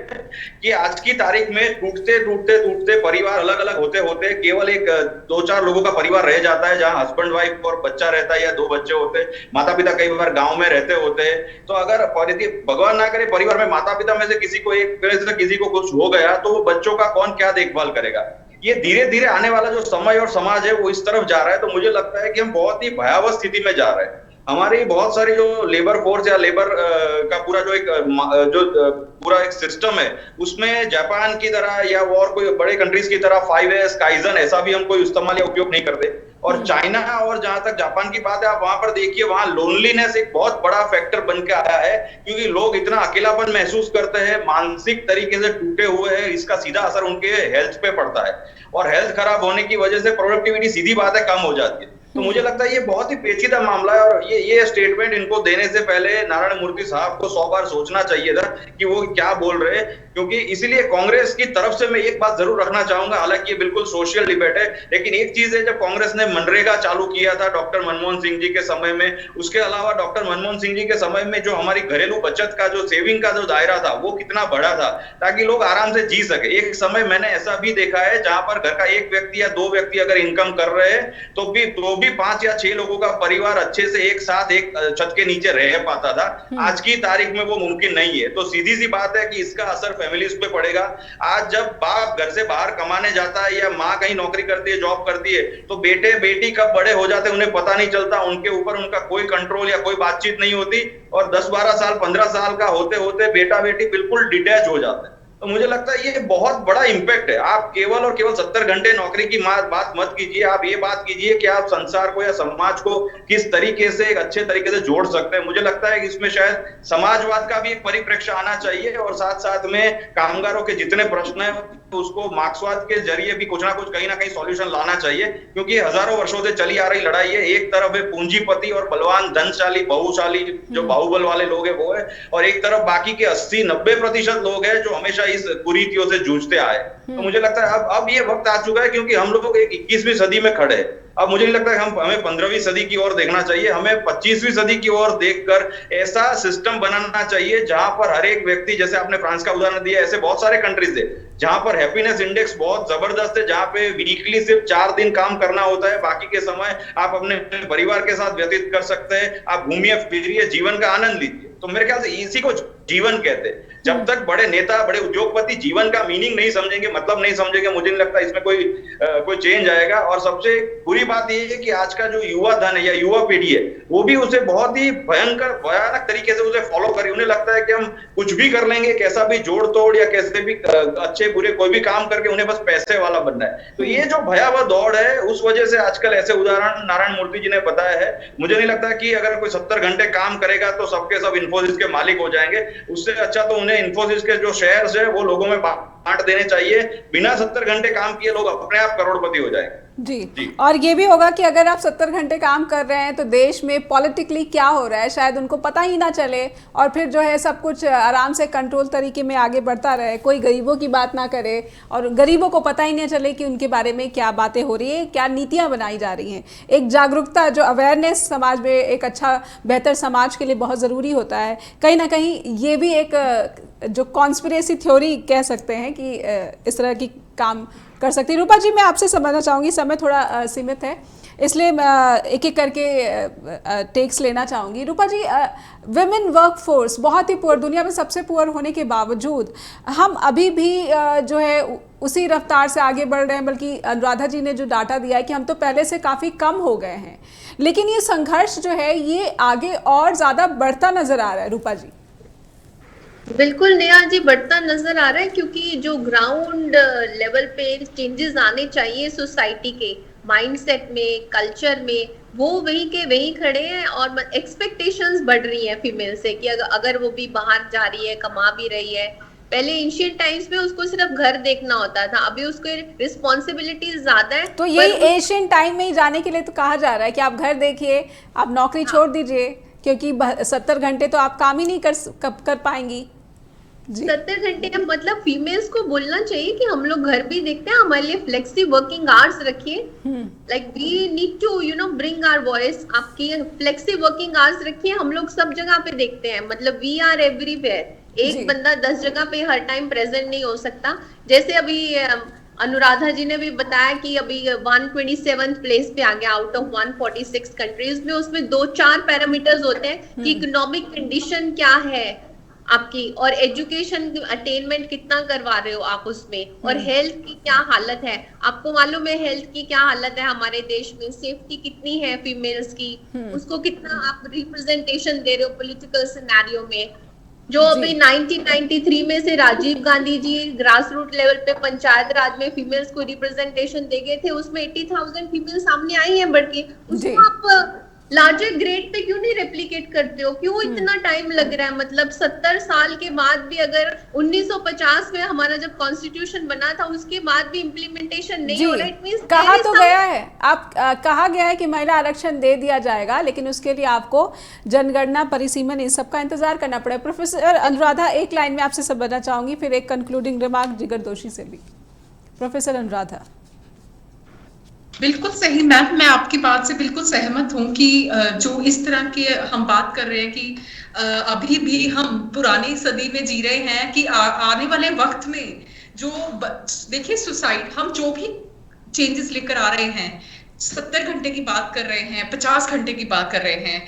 कि आज की तारीख में टूटते टूटते टूटते परिवार अलग अलग होते होते केवल एक 2-4 लोगों का परिवार रह जाता है, जहां हस्बैंड वाइफ और बच्चा रहता है या 2 बच्चे होते, माता पिता कई बार गांव में रहते होते। तो अगर भगवान ना करे परिवार में माता पिता में से किसी को कुछ हो गया तो वो बच्चों का कौन क्या देखभाल करेगा? ये धीरे धीरे आने वाला जो समय और समाज है वो इस तरफ जा रहा है। तो मुझे लगता है कि हम बहुत ही भयावह स्थिति में जा रहे हैं। हमारी बहुत सारी जो लेबर फोर्स या लेबर का पूरा पूरा एक सिस्टम है, उसमें जापान की तरह या और कोई बड़े कंट्रीज की तरह 5S काइजन ऐसा भी हम कोई इस्तेमाल या उपयोग नहीं करते। और चाइना और जहां तक जापान की बात है, आप वहां पर देखिए, वहां लोनलीनेस एक बहुत बड़ा फैक्टर बन के आया है, क्योंकि लोग इतना अकेलापन महसूस करते हैं, मानसिक तरीके से टूटे हुए हैं। इसका सीधा असर उनके हेल्थ पे पड़ता है और हेल्थ खराब होने की वजह से प्रोडक्टिविटी सीधी बात है कम हो जाती है। तो मुझे लगता है ये बहुत ही पेचीदा मामला है और ये स्टेटमेंट इनको देने से पहले नारायण मूर्ति साहब को 100 बार सोचना चाहिए था कि वो क्या बोल रहे हैं। क्योंकि इसीलिए कांग्रेस की तरफ से मैं एक बात जरूर रखना चाहूंगा, हालांकि ये बिल्कुल सोशल डिबेट है, लेकिन एक चीज है, जब कांग्रेस ने मनरेगा चालू किया था डॉक्टर मनमोहन सिंह जी के समय में, उसके अलावा डॉक्टर मनमोहन सिंह जी के समय में जो हमारी घरेलू बचत का जो सेविंग का जो दायरा था वो कितना बड़ा था, ताकि लोग आराम से जी सके। एक समय मैंने ऐसा भी देखा है जहां पर घर का एक व्यक्ति या दो व्यक्ति अगर इनकम कर रहे हैं तो भी 5 या 6 लोगों का परिवार अच्छे से एक साथ एक छत के नीचे रह पाता था। आज की तारीख में वो मुमकिन नहीं है। तो सीधी सी बात है कि इसका असर फैमिलीज पे पड़ेगा। आज जब बाप घर से बाहर कमाने जाता है या माँ कहीं नौकरी करती है, जॉब करती है, तो बेटे बेटी कब बड़े हो जाते हैं उन्हें पता नहीं चलता, उनके ऊपर उनका कोई कंट्रोल या कोई बातचीत नहीं होती, और 10-12 साल 15 साल का होते होते बेटा बेटी बिल्कुल डिटैच हो जाते हैं। तो मुझे लगता है ये बहुत बड़ा इंपैक्ट है। आप केवल और केवल 70 घंटे नौकरी की बात मत कीजिए, आप ये बात कीजिए कि आप संसार को या समाज को किस तरीके से एक अच्छे तरीके से जोड़ सकते हैं। मुझे लगता है कि इसमें शायद समाजवाद का भी एक परिप्रेक्ष्य आना चाहिए, और साथ साथ में कामगारों के जितने प्रश्न है उसको मार्क्सवाद के जरिए भी कुछ ना कुछ कहीं ना कहीं सॉल्यूशन लाना चाहिए, क्योंकि हजारों वर्षों से चली आ रही लड़ाई है। एक तरफ है पूंजीपति और बलवान धनशाली बहुशाली जो बाहुबल वाले लोग हैं वो है, और एक तरफ बाकी के 80-90% लोग हैं जो हमेशा इस कुरीतियों से जूझते आए। तो मुझे लगता है अब ये वक्त आ चुका है, क्योंकि हम लोग एक 21वीं सदी में खड़े हैं। अब मुझे नहीं लगता है हमें 15वीं सदी की ओर देखना चाहिए, हमें 25वीं सदी की ओर देखकर ऐसा सिस्टम बनाना चाहिए जहां पर हर एक व्यक्ति, जैसे आपने फ्रांस का उदाहरण दिया, ऐसे बहुत सारे कंट्रीज है जहां पर हैप्पीनेस इंडेक्स बहुत जबरदस्त है, जहां पे वीकली सिर्फ 4 दिन काम करना होता है, बाकी के समय आप अपने परिवार के साथ व्यतीत कर सकते हैं, आप घूमिए फिरिए, जीवन का आनंद लीजिए। तो मेरे ख्याल से इसी को जीवन कहते हैं। जब तक बड़े नेता बड़े उद्योगपति जीवन का मीनिंग नहीं समझेंगे, मतलब नहीं समझेंगे, मुझे नहीं लगता इसमें कोई चेंज आएगा। और सबसे बुरी बात यह है कि आज का जो युवा धन है या युवा पीढ़ी है वो भी उसे बहुत ही भयानक तरीके से उसे फॉलो करे। उन्हें लगता है कि हम कुछ भी कर लेंगे, कैसा भी जोड़ तोड़ या कैसे भी अच्छे बुरे कोई भी काम करके उन्हें बस पैसे वाला बनना है। तो ये जो भयावह दौड़ है उस वजह से आजकल ऐसे उदाहरण नारायण मूर्ति जी ने बताया है। मुझे नहीं लगता कि अगर कोई 70 घंटे काम करेगा तो सबके सब इन्फोसिस के मालिक हो जाएंगे। उससे अच्छा तो उन्हें इन्फोसिस के जो शेयर्स है वो लोगों में बांट देने चाहिए। बिना 70 घंटे काम किए लोग अपने आप करोड़पति हो जाएंगे। जी, और ये भी होगा कि अगर आप 70 घंटे काम कर रहे हैं तो देश में पॉलिटिकली क्या हो रहा है शायद उनको पता ही ना चले, और फिर जो है सब कुछ आराम से कंट्रोल तरीके में आगे बढ़ता रहे, कोई गरीबों की बात ना करे और गरीबों को पता ही नहीं चले कि उनके बारे में क्या बातें हो रही है, क्या नीतियां बनाई जा रही हैं। एक जागरूकता, जो अवेयरनेस समाज में एक अच्छा बेहतर समाज के लिए बहुत ज़रूरी होता है। कहीं ना कहीं ये भी एक जो कॉन्स्पिरेसी थ्योरी कह सकते हैं कि इस तरह की काम कर सकती है। रूपा जी, मैं आपसे समझना चाहूँगी, समय थोड़ा सीमित है इसलिए मैं एक एक करके टेक्स लेना चाहूँगी। रूपा जी, विमेन वर्क फोर्स बहुत ही पुअर, दुनिया में सबसे पुअर होने के बावजूद हम अभी भी जो है उसी रफ्तार से आगे बढ़ रहे हैं, बल्कि अनुराधा जी ने जो डाटा दिया है कि हम तो पहले से काफ़ी कम हो गए हैं, लेकिन ये संघर्ष जो है ये आगे और ज़्यादा बढ़ता नज़र आ रहा है। रूपा जी। बिल्कुल नेहा जी, बढ़ता नजर आ रहा है, क्योंकि जो ग्राउंड लेवल पे चेंजेस आने चाहिए सोसाइटी के माइंडसेट में, कल्चर में, वो वहीं के वहीं खड़े हैं। और एक्सपेक्टेशंस बढ़ रही है फीमेल से कि अगर वो भी बाहर जा रही है, कमा भी रही है। पहले एंशिएंट टाइम्स में उसको सिर्फ घर देखना होता था, अभी उसको रिस्पॉन्सिबिलिटीज ज्यादा है। तो यही एशियन टाइम में ही जाने के लिए तो कहा जा रहा है कि आप घर देखिए, आप नौकरी छोड़ दीजिए, क्योंकि 70 घंटे तो आप काम ही नहीं कर पाएंगी। 70 घंटे मतलब फीमेल्स को बोलना चाहिए कि हम लोग घर भी देखते हैं, हमारे लिए फ्लेक्सी वर्किंग आवर्स रखिए। Like we need to bring our voice. आपकी फ्लेक्सी वर्किंग आवर्स रखिए, हम लोग सब जगह पे देखते हैं, मतलब वी आर एवरीवेयर। एक बंदा 10 जगह पे हर टाइम प्रेजेंट नहीं हो सकता। जैसे अभी अनुराधा जी ने भी बताया कि अभी 127th प्लेस पे आ गया आउट ऑफ 146 कंट्रीज में। उसमें 2-4 पैरामीटर्स होते हैं कि इकोनॉमिक कंडीशन क्या है आपकी, और एजुकेशन अटेनमेंट कितना करवा रहे हो आप उसमें, और हेल्थ की क्या हालत है। आपको मालूम है हेल्थ की क्या हालत है हमारे देश में, सेफ्टी कितनी है फीमेल्स की, उसको कितना आप रिप्रेजेंटेशन दे रहे हो पॉलिटिकल सिनेरियो में। जो अभी 1993 में से Rajiv Gandhi ji grass root level पे पंचायत राज में फीमेल्स को रिप्रेजेंटेशन दे गए थे, उसमें 80,000 फीमेल सामने आई हैं बढ़ के। उसको आप लार्जर ग्रेड पे क्यों नहीं रेप्लिकेट करते हो? क्यों इतना टाइम लग रहा है? मतलब 70 साल के बाद भी, अगर 1950 में हमारा जब कॉन्स्टिट्यूशन बना था उसके बाद भी इम्प्लीमेंटेशन नहीं हो रहा, इट मींस कहा तो गया है कहा गया है कि महिला आरक्षण दे दिया जाएगा, लेकिन उसके लिए आपको जनगणना, परिसीमन, इन सब का इंतजार करना पड़ेगा। प्रोफेसर अनुराधा, एक लाइन में आपसे समझना चाहूंगी, फिर एक कंक्लूडिंग रिमार्क जिगर दोषी से भी। प्रोफेसर अनुराधा। बिल्कुल सही मैम, मैं आपकी बात से बिल्कुल सहमत हूँ कि जो इस तरह के हम बात कर रहे हैं कि अभी भी हम पुरानी सदी में जी रहे हैं कि आने वाले वक्त में जो देखिए सुसाइड, हम जो भी चेंजेस लेकर आ रहे हैं, 70 घंटे की बात कर रहे हैं, 50 घंटे की बात कर रहे हैं,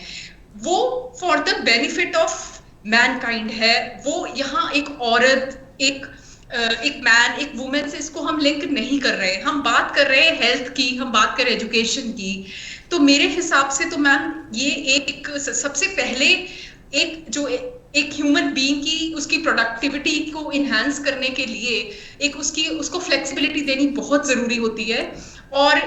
वो for the benefit of Mankind है। वो यहाँ एक औरत, एक मैन, एक वुमेन से इसको हम लिंक नहीं कर रहे हैं। हम बात कर रहे हैं हेल्थ की, हम बात कर रहे हैं एजुकेशन की। तो मेरे हिसाब से तो मैम ये एक सबसे पहले एक ह्यूमन बीइंग की उसकी प्रोडक्टिविटी को इनहेंस करने के लिए उसको फ्लेक्सिबिलिटी देनी बहुत जरूरी होती है। और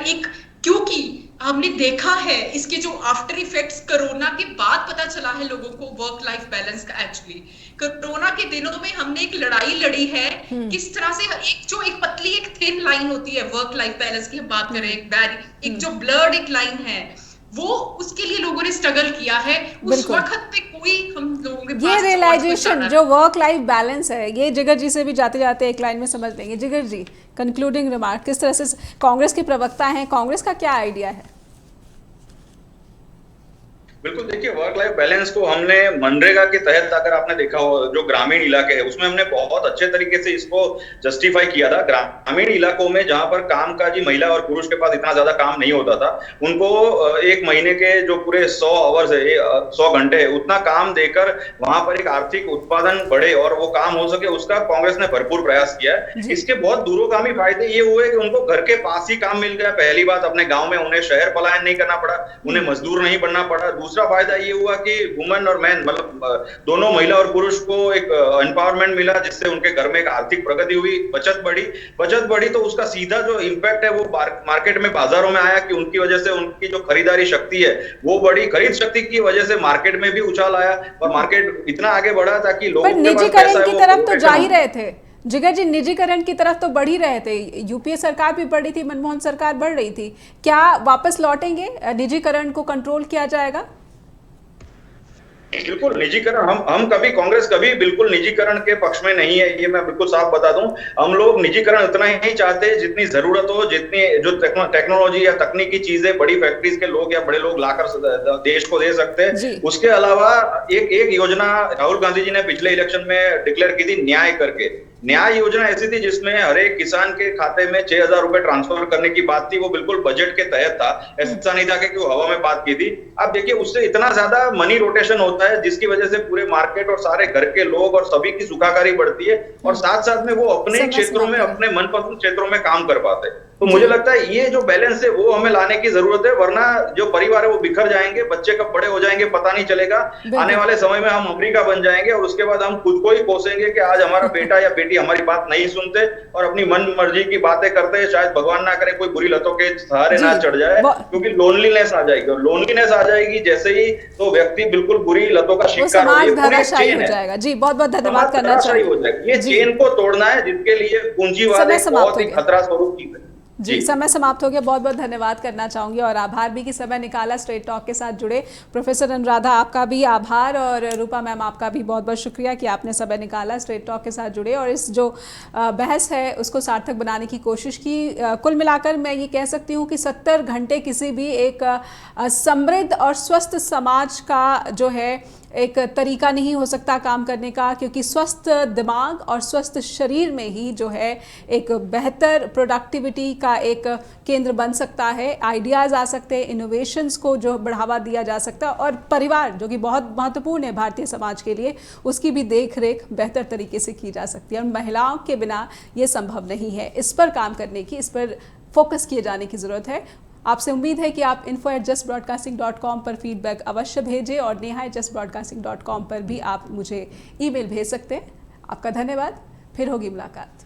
क्योंकि हमने देखा है इसके जो आफ्टर इफेक्ट्स कोरोना के बाद पता चला है लोगों को वर्क लाइफ बैलेंस का। एक्चुअली कोरोना के दिनों में हमने एक लड़ाई लड़ी है किस तरह से एक पतली एक थिन लाइन होती है वर्क लाइफ बैलेंस की, हम बात करें एक जो ब्लर्ड एक लाइन है, वो उसके लिए लोगों ने स्ट्रगल किया है। उस वक्त पे कोई हम लोगों के ये रियलाइजेशन जो वर्क लाइफ बैलेंस है, ये जिगर जी से भी जाते जाते एक लाइन में समझ लेंगे। जिगर जी, कंक्लूडिंग रिमार्क, किस तरह से कांग्रेस के प्रवक्ता हैं, कांग्रेस का क्या आइडिया है? बिल्कुल, देखिए वर्क लाइफ बैलेंस को हमने मनरेगा के तहत, अगर आपने देखा हो, जो ग्रामीण इलाके हैं उसमें हमने बहुत अच्छे तरीके से इसको जस्टिफाई किया था। ग्रामीण इलाकों में जहां पर कामकाजी महिला और पुरुष के पास इतना ज्यादा काम नहीं होता था, उनको एक महीने के जो पूरे 100 आवर्स है, 100 घंटे, उतना काम देकर वहां पर एक आर्थिक उत्पादन बढ़े और वो काम हो सके, उसका कांग्रेस ने भरपूर प्रयास किया है। इसके बहुत दूरगामी फायदे ये हुए कि उनको घर के पास ही काम मिल गया। पहली बात, अपने गाँव में उन्हें शहर पलायन नहीं करना पड़ा, उन्हें मजदूर नहीं बनना पड़ा। दूसरा फायदा ये हुआ कि वुमेन और मैन, मतलब दोनों महिला और पुरुष को एक एम्पावरमेंट मिला, जिससे उनके घर में एक आर्थिक प्रगति हुई, बचत बढ़ी। तो उसका सीधा जो इम्पैक्ट है वो मार्केट में, बाजारों में आया कि उनकी वजह से उनकी जो खरीदारी शक्ति है वो बढ़ी। खरीद शक्ति की वजह से मार्केट में भी उछाल आया और मार्केट इतना आगे बढ़ा ताकि लोगों के पास पैसा है। की तरफ तो जा ही रहे थे जिगर जी, निजीकरण की तरफ तो बढ़ ही रहे थे। यूपीए सरकार भी बढ़ रही थी, मनमोहन सरकार बढ़ रही थी। क्या वापस लौटेंगे, निजीकरण को कंट्रोल किया जाएगा? बिल्कुल निजीकरण, हम कभी, कांग्रेस कभी बिल्कुल निजीकरण के पक्ष में नहीं है, ये मैं बिल्कुल साफ बता दूं। हम लोग निजीकरण उतना ही नहीं चाहते जितनी जरूरत हो, जितनी जो टेक्नोलॉजी या तकनीकी चीजें बड़ी फैक्ट्रीज के लोग या बड़े लोग लाकर देश को दे सकते हैं। उसके अलावा एक योजना राहुल गांधी जी ने पिछले इलेक्शन में डिक्लेयर की थी, न्याय करके। न्याय योजना ऐसी थी जिसमें हर एक किसान के खाते में 6,000 रुपए ट्रांसफर करने की बात थी। वो बिल्कुल बजट के तहत था, ऐसा नहीं था कि वो हवा में बात की थी। अब देखिए, उससे इतना ज्यादा मनी रोटेशन होता है जिसकी वजह से पूरे मार्केट और सारे घर के लोग और सभी की सुखाकारी बढ़ती है और साथ साथ में वो अपने क्षेत्रों में, अपने मनपसंद क्षेत्रों में काम कर पाते हैं। तो मुझे लगता है ये जो बैलेंस है वो हमें लाने की जरूरत है, वरना जो परिवार है वो बिखर जाएंगे, बच्चे कब बड़े हो जाएंगे पता नहीं चलेगा। आने वाले समय में हम अमेरिका बन जाएंगे और उसके बाद हम खुद को ही कोसेंगे कि आज हमारा बेटा या बेटी हमारी बात नहीं सुनते और अपनी मन मर्जी की बातें करते हैं। शायद भगवान ना करे कोई बुरी लतों के सहारे ना चढ़ जाए, क्योंकि लोनलीनेस आ जाएगी, और लोनलीनेस आ जाएगी जैसे ही तो व्यक्ति बिल्कुल बुरी लतों का शिकार हो जाएगा। जी, बहुत बहुत धन्यवाद करना चाहिए। ये चेन को तोड़ना है, जिसके लिए पूंजीवाद एक बहुत ही खतरा स्वरूप चीज है। जी, समय समाप्त हो गया। बहुत बहुत धन्यवाद करना चाहूंगी और आभार भी कि समय निकाला, स्ट्रेट टॉक के साथ जुड़े। प्रोफेसर अनुराधा, आपका भी आभार, और रूपा मैम, आपका भी बहुत बहुत शुक्रिया कि आपने समय निकाला, स्ट्रेट टॉक के साथ जुड़े और इस जो बहस है उसको सार्थक बनाने की कोशिश की। कुल मिलाकर मैं ये कह सकती हूँ कि 70 घंटे किसी भी एक समृद्ध और स्वस्थ समाज का जो है एक तरीका नहीं हो सकता काम करने का, क्योंकि स्वस्थ दिमाग और स्वस्थ शरीर में ही जो है एक बेहतर प्रोडक्टिविटी का एक केंद्र बन सकता है। आइडियाज़ आ सकते हैं, इनोवेशंस को जो बढ़ावा दिया जा सकता है, और परिवार जो कि बहुत महत्वपूर्ण है भारतीय समाज के लिए, उसकी भी देख रेख बेहतर तरीके से की जा सकती है। और महिलाओं के बिना ये संभव नहीं है। इस पर काम करने की, इस पर फोकस किए जाने की ज़रूरत है। आपसे उम्मीद है कि आप info@justbroadcasting.com पर फीडबैक अवश्य भेजें और neha@justbroadcasting.com पर भी आप मुझे ईमेल भेज सकते हैं। आपका धन्यवाद, फिर होगी मुलाकात।